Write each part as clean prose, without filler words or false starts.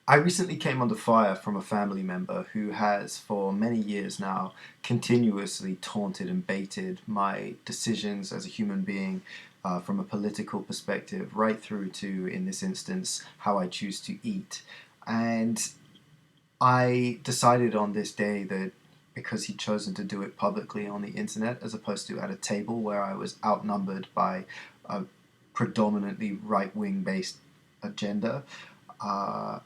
I recently came under fire from a family member who has, for many years now, continuously taunted and baited my decisions as a human being, from a political perspective, right through to, in this instance, how I choose to eat. And I decided on this day that because he'd chosen to do it publicly on the internet as opposed to at a table where I was outnumbered by a predominantly right wing based agenda, uh,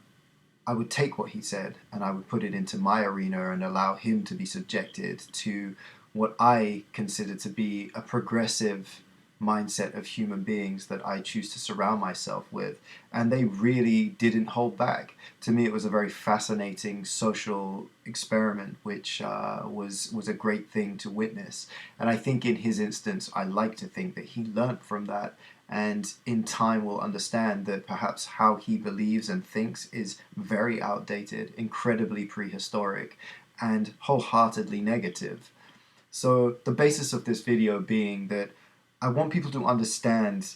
I would take what he said and I would put it into my arena and allow him to be subjected to what I consider to be a progressive mindset of human beings that I choose to surround myself with. And they really didn't hold back. To me, it was a very fascinating social experiment, which was a great thing to witness. And I think in his instance, I like to think that he learnt from that and in time will understand that perhaps how he believes and thinks is very outdated, incredibly prehistoric, and wholeheartedly negative. So the basis of this video being that I want people to understand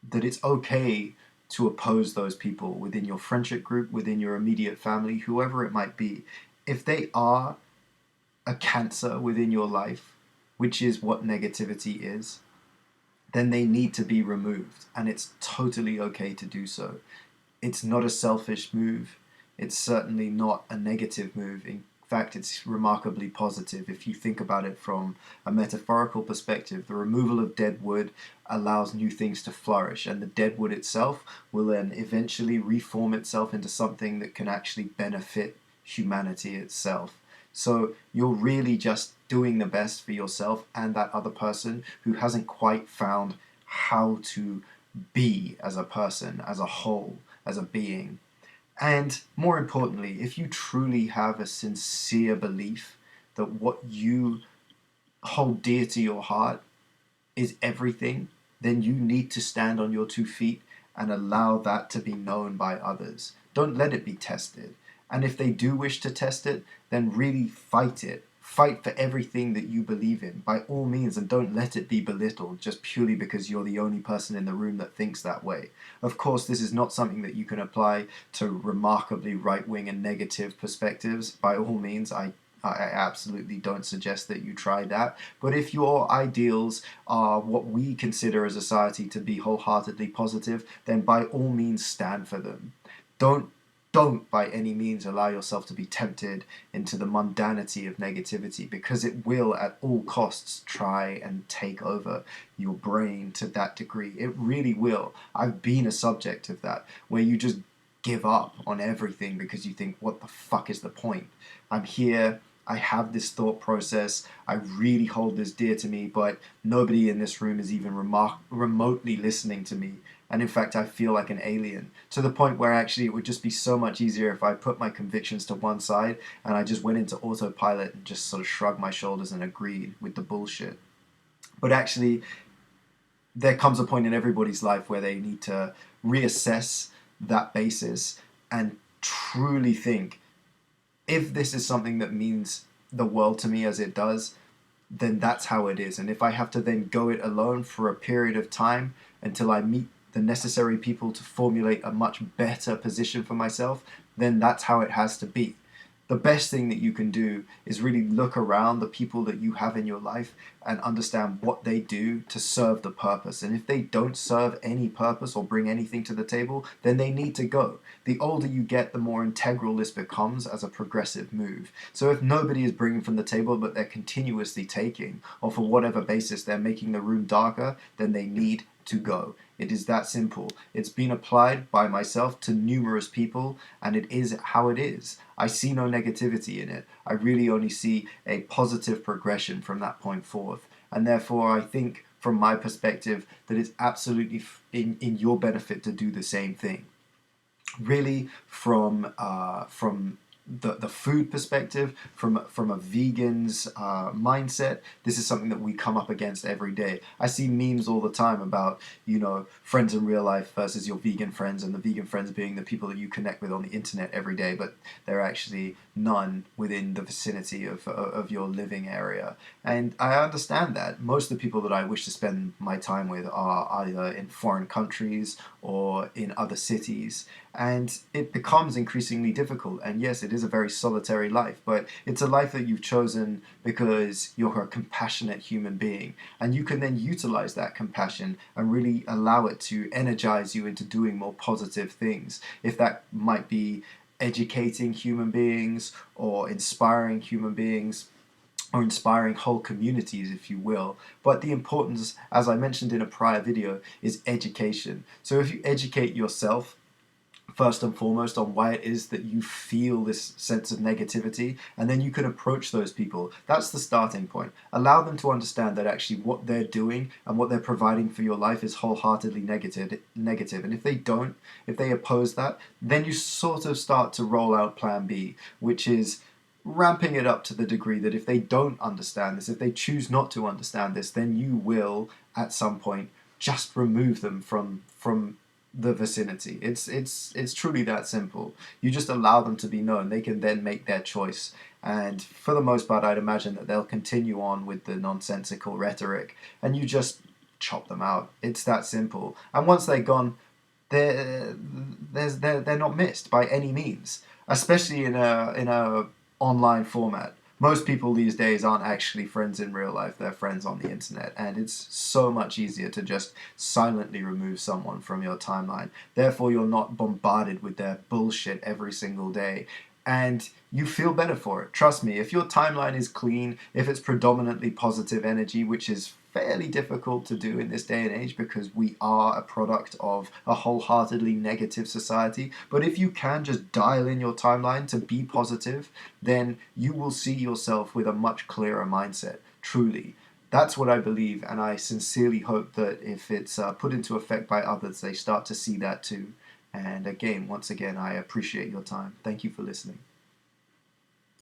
that it's okay to oppose those people within your friendship group, within your immediate family, whoever it might be. If they are a cancer within your life, which is what negativity is, then they need to be removed. And it's totally okay to do so. It's not a selfish move. It's certainly not a negative move. In fact, it's remarkably positive. If you think about it from a metaphorical perspective, the removal of dead wood allows new things to flourish, and the dead wood itself will then eventually reform itself into something that can actually benefit humanity itself. So you're really just doing the best for yourself and that other person who hasn't quite found how to be as a person, as a whole, as a being. And more importantly, if you truly have a sincere belief that what you hold dear to your heart is everything, then you need to stand on your 2 feet and allow that to be known by others. Don't let it be tested. And if they do wish to test it, then really fight it. Fight for everything that you believe in, by all means, and don't let it be belittled just purely because you're the only person in the room that thinks that way. Of course, this is not something that you can apply to remarkably right wing and negative perspectives. By all means, I absolutely don't suggest that you try that. But if your ideals are what we consider as a society to be wholeheartedly positive, then by all means stand for them. Don't don't by any means allow yourself to be tempted into the mundanity of negativity, because it will at all costs try and take over your brain to that degree. It really will. I've been a subject of that, where you just give up on everything because you think, what the fuck is the point? I'm here, I have this thought process, I really hold this dear to me, but nobody in this room is even remotely listening to me. And in fact, I feel like an alien, to the point where actually it would just be so much easier if I put my convictions to one side and I just went into autopilot and just sort of shrugged my shoulders and agreed with the bullshit. But actually, there comes a point in everybody's life where they need to reassess that basis and truly think, if this is something that means the world to me as it does, then that's how it is. And if I have to then go it alone for a period of time until I meet the necessary people to formulate a much better position for myself, then that's how it has to be. The best thing that you can do is really look around the people that you have in your life and understand what they do to serve the purpose. And if they don't serve any purpose or bring anything to the table, then they need to go. The older you get, the more integral this becomes as a progressive move. So if nobody is bringing from the table but they're continuously taking, or for whatever basis they're making the room darker, then they need to go. It is that simple. It's been applied by myself to numerous people, and it is how it is. I see no negativity in it. I really only see a positive progression from that point forth. And therefore, I think, from my perspective, that it's absolutely in your benefit to do the same thing. Really, from the food perspective, from a vegan's mindset, this is something that we come up against every day. I see memes all the time about, friends in real life versus your vegan friends, and the vegan friends being the people that you connect with on the internet every day, but they're actually none within the vicinity of your living area. And I understand that most of the people that I wish to spend my time with are either in foreign countries or in other cities. And it becomes increasingly difficult. And yes, it is a very solitary life, but it's a life that you've chosen because you're a compassionate human being. And you can then utilize that compassion and really allow it to energize you into doing more positive things. If that might be educating human beings or inspiring human beings, or inspiring whole communities, if you will. But the importance, as I mentioned in a prior video, is education. So if you educate yourself first and foremost on why it is that you feel this sense of negativity, and then you can approach those people. That's the starting point. Allow them to understand that actually what they're doing and what they're providing for your life is wholeheartedly negative. And if they don't, if they oppose that, then you sort of start to roll out plan B, which is ramping it up to the degree that if they don't understand this, if they choose not to understand this, then you will at some point just remove them from the vicinity. It's truly that simple. You just allow them to be known. They can then make their choice. And for the most part, I'd imagine that they'll continue on with the nonsensical rhetoric, and you just chop them out. It's that simple. And once they're gone, they're not missed by any means, especially in a online format. Most people these days aren't actually friends in real life, they're friends on the internet, and it's so much easier to just silently remove someone from your timeline. Therefore, you're not bombarded with their bullshit every single day, and you feel better for it. Trust me, if your timeline is clean, if it's predominantly positive energy, which is fairly difficult to do in this day and age because we are a product of a wholeheartedly negative society. But if you can just dial in your timeline to be positive, then you will see yourself with a much clearer mindset, truly. That's what I believe, and I sincerely hope that if it's put into effect by others, they start to see that too. And again, once again, I appreciate your time. Thank you for listening.